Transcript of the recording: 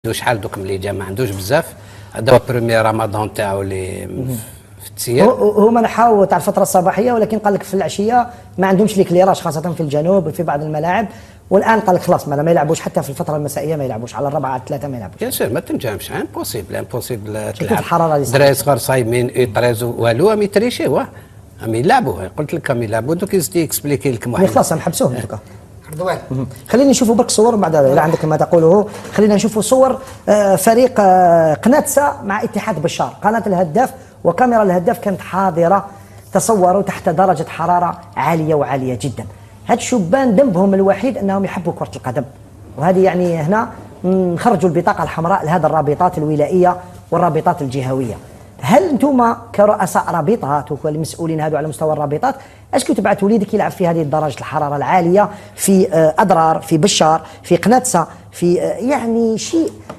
شحال دوك ملي جا ما عندوش بزاف. هذا هو بريمير رمضان تاعو اللي في التسيير. هما نحاو تاع الفتره الصباحيه، ولكن قال لك في العشيه ما عندهمش ليكليراج خاصه في الجنوب وفي بعض الملاعب. والان قال لك خلاص ما يلعبوش حتى في الفتره المسائيه، ما يلعبوش على 4 على 3 ما يلعبوش. بيان سور ما تنجمش امبوسيبل تلعب الحراره اللي دراري صغار صايمين اي والو ام يتريشيو ام يلعبوا. قلت لك ام يلعبوا دوك يزيد اكسبليكي لكم واحد خلاص نحبسوهم دوكا. خليني نشوفوا برك صور بعد اذا عندك ما تقوله. خلينا نشوفوا صور فريق قناتسا مع اتحاد بشار. قناه الهداف وكاميرا الهداف كانت حاضره، تصوروا تحت درجه حراره عاليه وعاليه جدا. هاد الشبان ذنبهم الوحيد انهم يحبوا كره القدم، وهذه يعني هنا نخرجوا البطاقه الحمراء لهذه الرابطات الولائيه والرابطات الجهويه. هل انتم كرؤساء رابطات والمسؤولين هذو على مستوى الرابطات اسكو تبعت وليدك يلعب في هذه درجه الحراره العاليه في اضرار، في بشار، في قناتسا، في يعني شيء